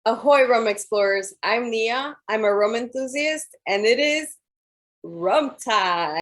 Ahoy, rum explorers. I'm Nia. I'm a rum enthusiast, and it is rum time.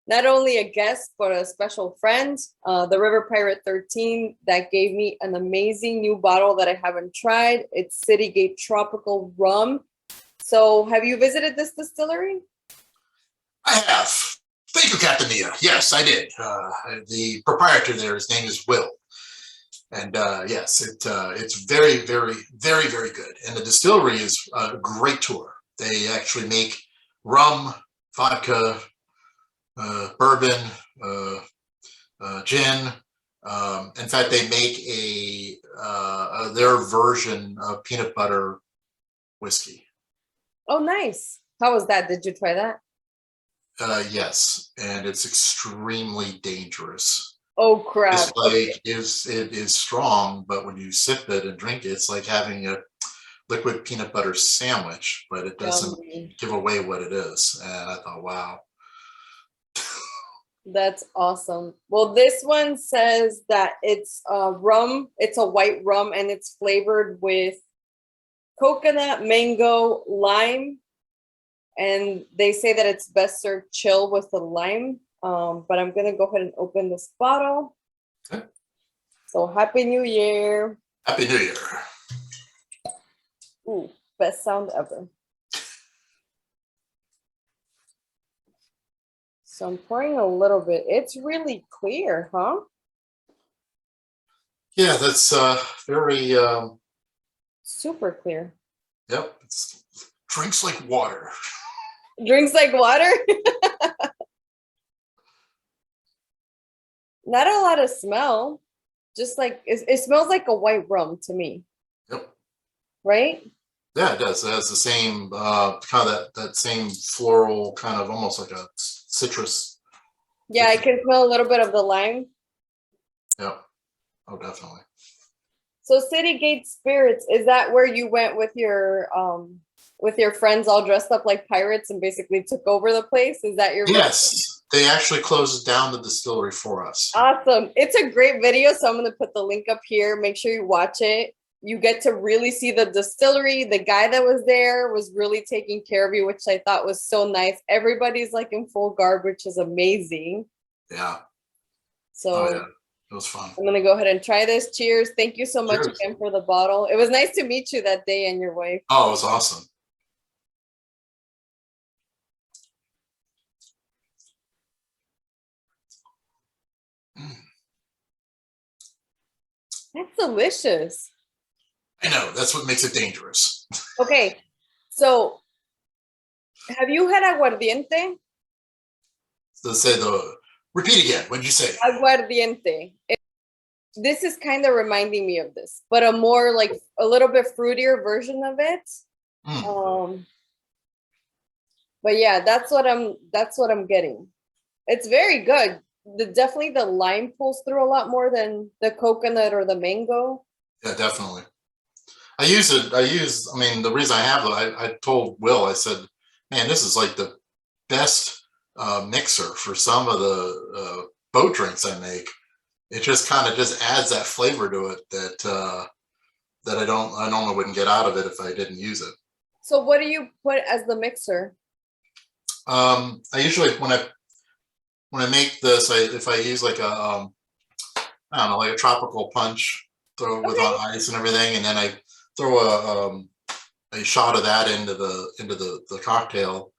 Not only a guest, but a special friend, the River Pirate 13, that gave me an amazing new bottle that I haven't tried. It's Citygate Tropical Rum. So, have you visited this distillery? I have. Thank you, Captain Nia. Yes, I did. The proprietor there, his name is Will. And yes, it's very, very, very, very good. And the distillery is a great tour. They actually make rum, vodka, bourbon, gin. In fact, they make their version of peanut butter whiskey. Oh, nice. How was that? Did you try that? Yes, and it's extremely dangerous. Oh, crap. It's like it is strong, but when you sip it and drink it, it's like having a liquid peanut butter sandwich, but it doesn't give away what it is. And I thought, wow. That's awesome. Well, this one says that it's rum. It's a white rum, and it's flavored with coconut, mango, lime. And they say that it's best served chill with the lime. But I'm going to go ahead and open this bottle. Okay. So Happy New Year. Happy New Year. Ooh, best sound ever. So I'm pouring a little bit. It's really clear, huh? Yeah, that's very... super clear. Yep, it's drinks like water. Drinks like water? Not a lot of smell. Just like, it smells like a white rum to me. Yep. Right? Yeah, it does. It has the same kind of that same floral, kind of almost like a citrus. Yeah, I can smell a little bit of the lime. Yep. Oh, definitely. So Citygate Spirits, is that where you went with your friends all dressed up like pirates and basically took over the place? Is that your Yes, they actually closed down the distillery for us. Awesome. It's a great video, so I'm going to put the link up here. Make sure you watch it. You get to really see the distillery. The guy that was there was really taking care of you, which I thought was so nice. Everybody's like in full garb, which is amazing. Yeah. So yeah. It was fun. I'm going to go ahead and try this. Cheers. Thank you so much Cheers. again for the bottle. It was nice to meet you that day and your wife. Oh, it was awesome. That's delicious. I know. That's what makes it dangerous. Okay. So have you had aguardiente? So repeat again. What did you say? Aguardiente. This is kind of reminding me of this, but a more like a little bit fruitier version of it. But yeah, that's what I'm getting. It's very good. Definitely the lime pulls through a lot more than the coconut or the mango. Yeah, definitely. I mean, the reason I have it, I told Will, I said, man, this is like the best mixer for some of the boat drinks I make. It just kind of just adds that flavor to it that I normally wouldn't get out of it if I didn't use it. So what do you put as the mixer? I usually when I make this, if I use like I don't know, like a tropical punch, throw it with on ice and everything, and then I throw a shot of that into the cocktail,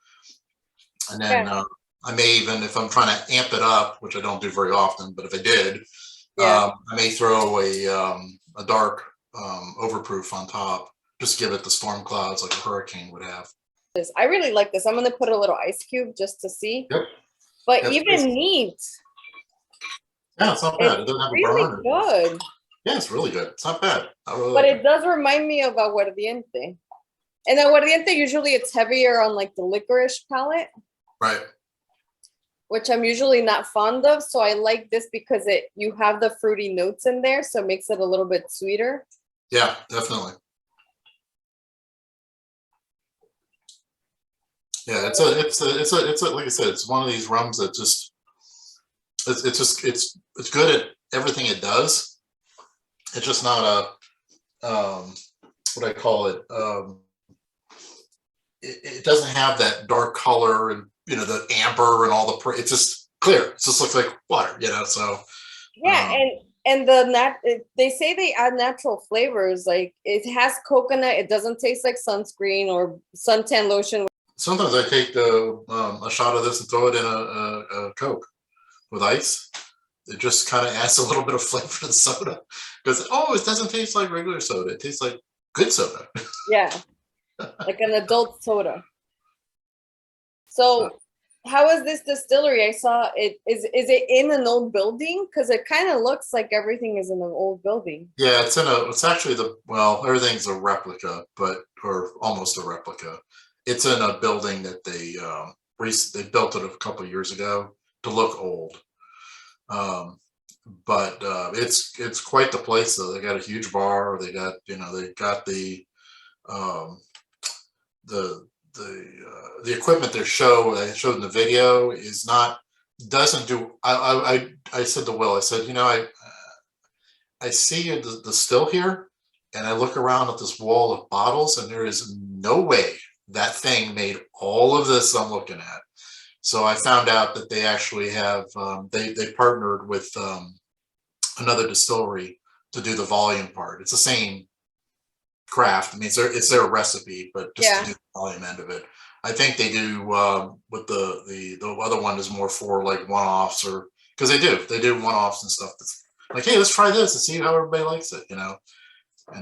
and then I may even, if I'm trying to amp it up, which I don't do very often, but if I did, I may throw a dark overproof on top, just give it the storm clouds like a hurricane would have. I really like this. I'm gonna put a little ice cube just to see. Yep. But That's even tasty. neat, Yeah, it's not bad. It it's doesn't have a really burn. good. Yeah, it's really good. It's not bad. I really But like it does remind me of aguardiente. And aguardiente, usually it's heavier on like the licorice palate, Right. which I'm usually not fond of. So I like this because you have the fruity notes in there, so it makes it a little bit sweeter. Yeah, definitely. Yeah, it's like I said, it's one of these rums that just it's good at everything it does. It's just not a what I call it. It doesn't have that dark color and the amber and all the. It's just clear. It just looks like water, So Yeah, and they say they add natural flavors. Like it has coconut. It doesn't taste like sunscreen or suntan lotion. sometimes I take a shot of this and throw it in a Coke with ice. It just kind of adds a little bit of flavor to the soda because it doesn't taste like regular soda. It tastes like good soda. Yeah, like an adult soda. So how is this distillery? I saw it. Is it in an old building? Because it kind of looks like everything is in an old building. Yeah, it's actually everything's a replica, or almost a replica. It's in a building that they built it a couple of years ago to look old. But it's quite the place though. They got a huge bar. They got the the equipment they showed in the video doesn't do. I said to Will, I said, I see the still here, and I look around at this wall of bottles, and there is no way that thing made all of this I'm looking at. So I found out that they actually have they partnered with another distillery to do the volume part. It's the same craft. I mean, it's their recipe, but just to do the volume end of it. I think they do with the other one is more for like one-offs, or because they do one-offs and stuff. That's like, hey, let's try this and see how everybody likes it, And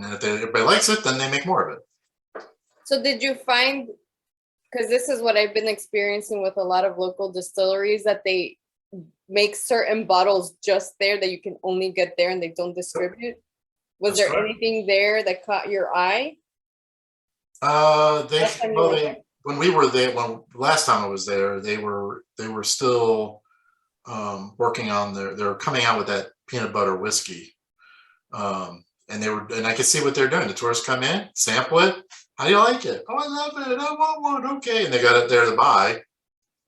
then if everybody likes it, then they make more of it. So did you find, because this is what I've been experiencing with a lot of local distilleries, that they make certain bottles just there that you can only get there and they don't distribute? Was there anything there that caught your eye? When we were there, last time I was there, they were still working on they're coming out with that peanut butter whiskey. And I could see what they're doing. The tourists come in, sample it. How do you like it? Oh, I love it. I want one. Okay. And they got it there to buy.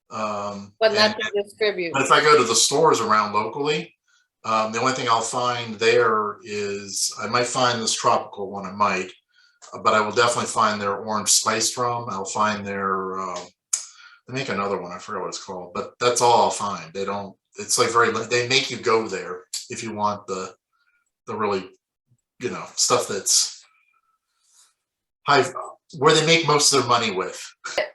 But not to distribute. But if I go to the stores around locally, the only thing I'll find there is I might find this tropical one. I might, but I will definitely find their orange spiced rum. I'll find their they make another one. I forgot what it's called, but that's all I'll find. They don't. It's like they make you go there if you want the really stuff that's high, where they make most of their money with.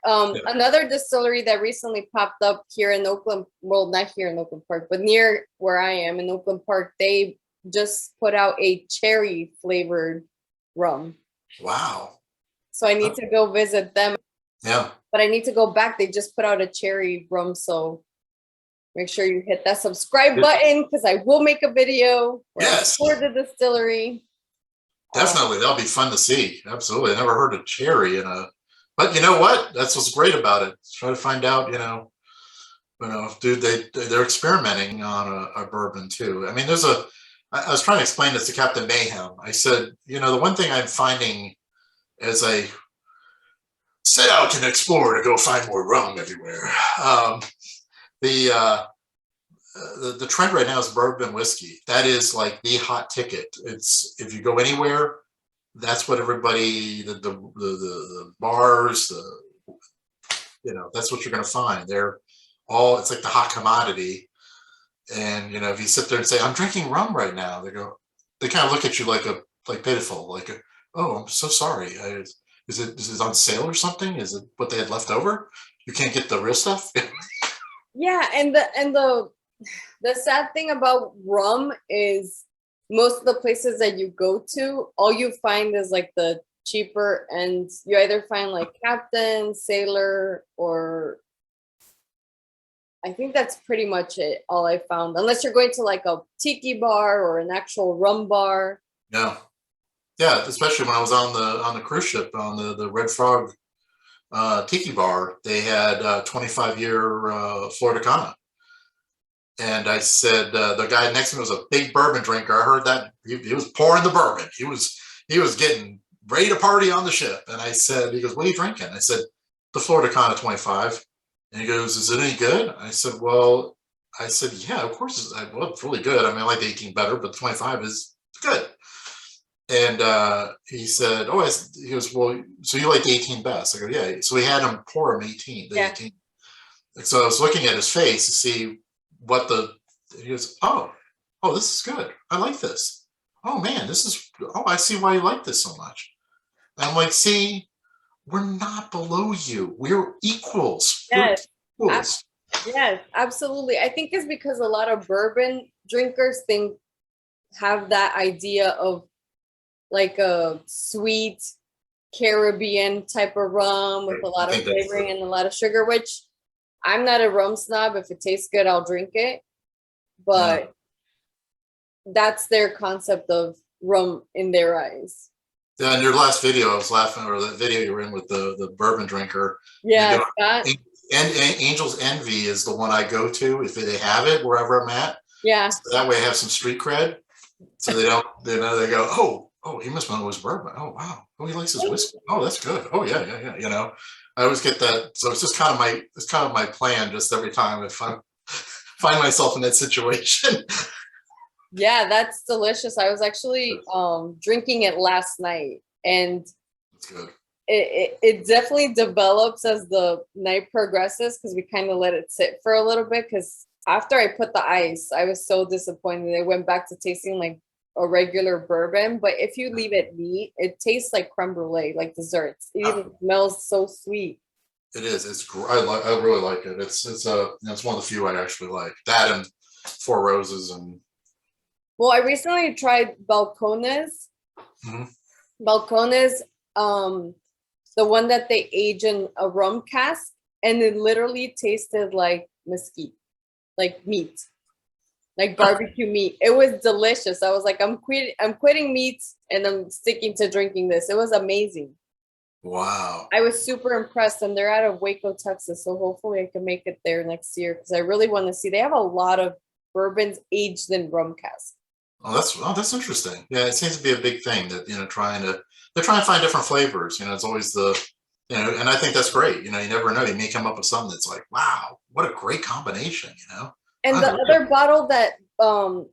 Another distillery that recently popped up here in Oakland, well, not here in Oakland Park, but near where I am in Oakland Park, they just put out a cherry flavored rum. Wow. So I need to go visit them. Yeah. But I need to go back. They just put out a cherry rum. So make sure you hit that subscribe button, because I will make a video for the distillery. Definitely. That'll be fun to see. Absolutely. I never heard of cherry but you know what? That's what's great about it. Try to find out, dude, they're experimenting on a bourbon too. I mean, I was trying to explain this to Captain Mayhem. I said, the one thing I'm finding as I set out and explore to go find more rum everywhere, the trend right now is bourbon whiskey. That is like the hot ticket. It's, if you go anywhere, that's what everybody, the bars, that's what you're going to find. It's like the hot commodity. And, if you sit there and say, I'm drinking rum right now, they kind of look at you like pitiful, oh, I'm so sorry. Is it on sale or something? Is it what they had left over? You can't get the real stuff. Yeah. And the sad thing about rum is most of the places that you go to, all you find is like the cheaper, and you either find like Captain, Sailor, or I think that's pretty much it. All I found, unless you're going to like a tiki bar or an actual rum bar. Yeah, yeah. Especially when I was on the cruise ship on the Red Frog tiki bar, they had 25-year Florida Cana. And I said, the guy next to me was a big bourbon drinker. I heard that he was pouring the bourbon. He was getting ready to party on the ship. And I said, he goes, what are you drinking? I said, the Florida Cana 25. And he goes, is it any good? I said, well, yeah, of course. It's really good. I mean, I like the 18 better, but the 25 is good. And he said, he goes, well, so you like the 18 best? I go, yeah. So we had him pour him 18, the 18. So I was looking at his face to see he goes, oh, this is good. I like this. Oh man, I see why you like this so much. And I'm like, see, we're not below you. We're equals. Yes. We're equals. Yes, absolutely. I think it's because a lot of bourbon drinkers have that idea of like a sweet Caribbean type of rum with a lot of flavoring and a lot of sugar, which I'm not a rum snob. If it tastes good, I'll drink it. But that's their concept of rum in their eyes. Yeah, in your last video, I was laughing, or the video you were in with the bourbon drinker. Yeah, Scott. And Angel's Envy is the one I go to if they have it wherever I'm at. Yeah. So that way I have some street cred. So they go, oh, he must know his bourbon. Oh, wow. Oh, he likes his whiskey. Oh, that's good. Oh, yeah. You know, I always get that. So it's just kind of my plan. Just every time if I find myself in that situation. Yeah, that's delicious. I was actually drinking it last night, and that's good. It definitely develops as the night progresses because we kind of let it sit for a little bit. Because after I put the ice, I was so disappointed. It went back to tasting like a regular bourbon, but if you leave it neat, it tastes like creme brulee, like desserts. It even smells so sweet. It is. It's great. I really like it. It's one of the few I actually like. That and Four Roses and. Well, I recently tried Balcones. Mm-hmm. Balcones, the one that they age in a rum cask, and it literally tasted like mesquite, like meat. Like barbecue meat. It was delicious. I was like, I'm quitting meat and I'm sticking to drinking this. It was amazing. Wow. I was super impressed, and they're out of Waco, Texas. So hopefully I can make it there next year because I really want to see. They have a lot of bourbons aged in rum cask. Oh, that's interesting. Yeah, it seems to be a big thing that, they're trying to find different flavors. It's always and I think that's great. You never know. You may come up with something that's like, wow, what a great combination, And the other bottle that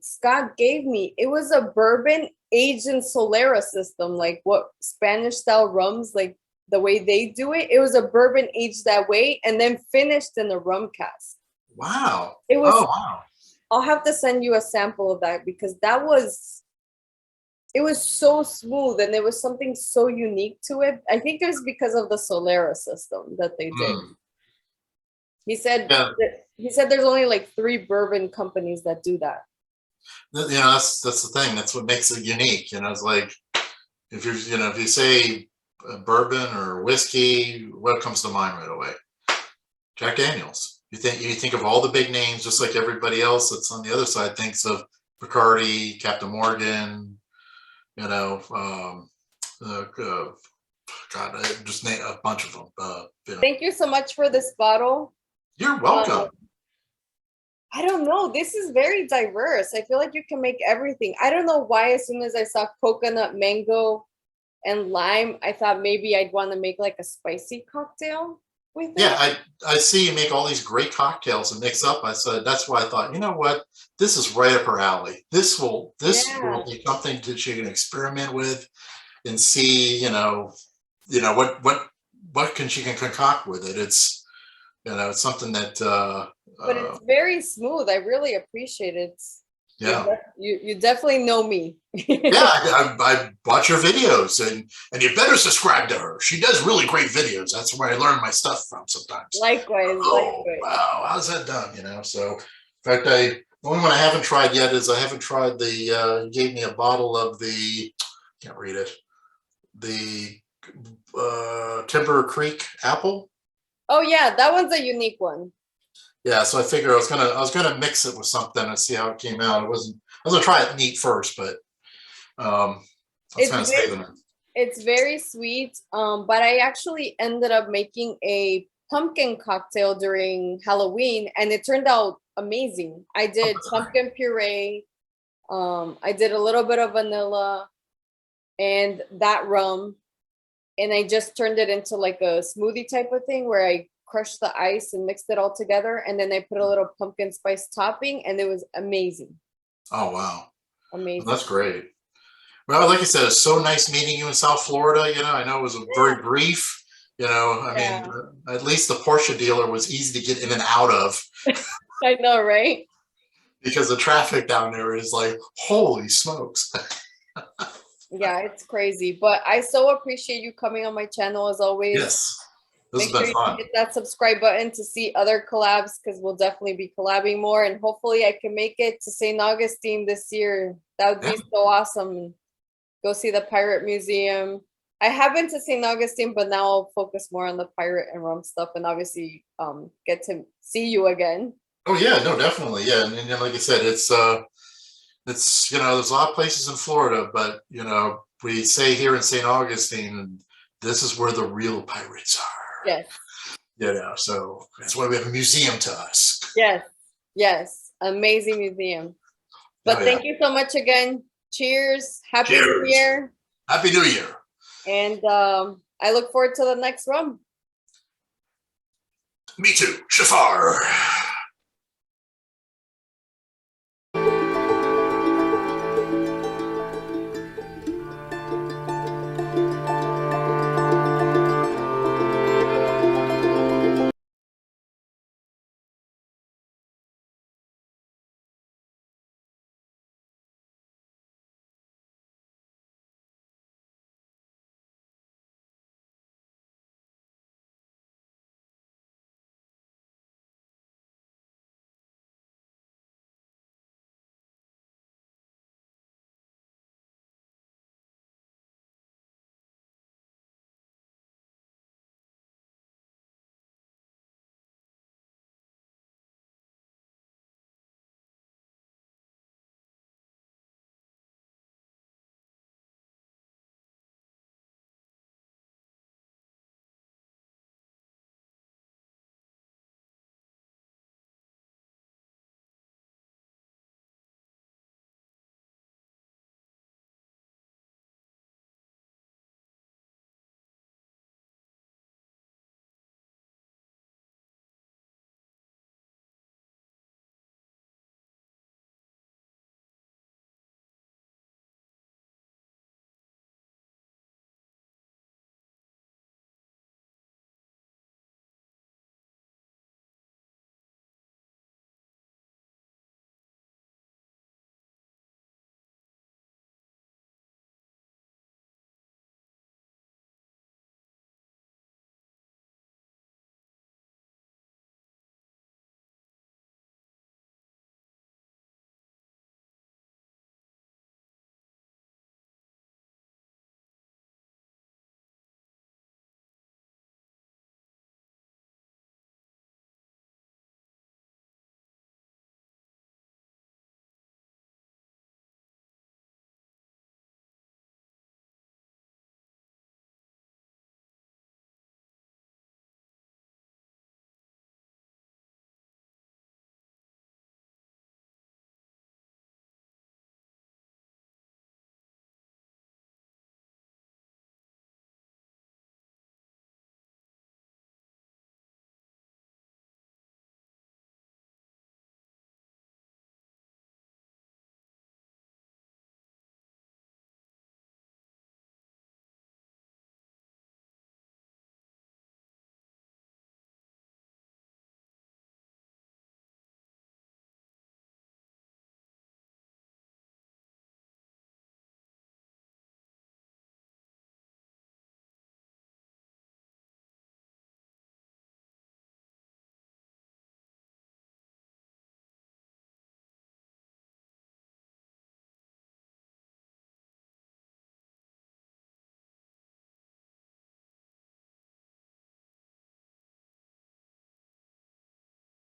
Scott gave me, it was a bourbon aged in Solera system, like what Spanish style rums, like the way they do it. It was a bourbon aged that way and then finished in a rum cask. Wow. It was. Oh, wow. I'll have to send you a sample of that because it was so smooth and there was something so unique to it. I think it was because of the Solera system that they did. He said there's only like 3 bourbon companies that do that. That's the thing. That's what makes it unique. It's like if you say bourbon or whiskey, what comes to mind right away? Jack Daniels. You think of all the big names, just like everybody else that's on the other side thinks of Bacardi, Captain Morgan, just name a bunch of them. Thank you so much for this bottle. You're welcome. I don't know. This is very diverse. I feel like you can make everything. I don't know why as soon as I saw coconut, mango, and lime, I thought maybe I'd want to make like a spicy cocktail with it. Yeah, I see you make all these great cocktails and mix up. I said that's why I thought, you know what? This is right up her alley. This will be something that she can experiment with and see, what she can concoct with it. It's it's something that but it's very smooth. I really appreciate it. Yeah. You definitely know me. Yeah, I watch her videos and you better subscribe to her. She does really great videos. That's where I learn my stuff from sometimes. Likewise. Wow, how's that done? So in fact, the only one I haven't tried yet is I haven't tried you gave me a bottle of can't read it. the Timber Creek apple. Oh yeah, that one's a unique one. Yeah, so I figured I was gonna mix it with something and see how it came out. I was gonna try it neat first, but I was It's kind of very, saving it. it's very sweet. But I actually ended up making a pumpkin cocktail during Halloween, and it turned out amazing. I did pumpkin puree. I did a little bit of vanilla and that rum, and I just turned it into like a smoothie type of thing where I crushed the ice and mixed it all together, and then I put a little pumpkin spice topping, and it was amazing. Oh wow, well, Amazing. that's great. Well, like I said, it's so nice meeting you in South Florida. You know, I know it was a very brief. You know, I mean, at least the Porsche dealer was easy to get in and out of. I know, right? Because the traffic down there is like, holy smokes. Yeah, it's crazy. But I so appreciate you coming on my channel as always. Yes, this Make has sure been you fun. hit that subscribe button to see other collabs, because we'll definitely be collabing more. And hopefully I can make it to St. Augustine this year. That would be so awesome. Go see the Pirate Museum. I have been to St. Augustine, but now I'll focus more on the pirate and rum stuff, and obviously get to see you again. Oh yeah, no, definitely. Yeah. And like I said, it's, you know, there's a lot of places in Florida, but you know, we say here in St. Augustine, this is where the real pirates are. Yes. You know, so that's why we have a museum to us. Yes. Yes. Amazing museum. But thank you so much again. Cheers. Happy New Year. Happy New Year. And I look forward to the next rum. Me too. Shafar.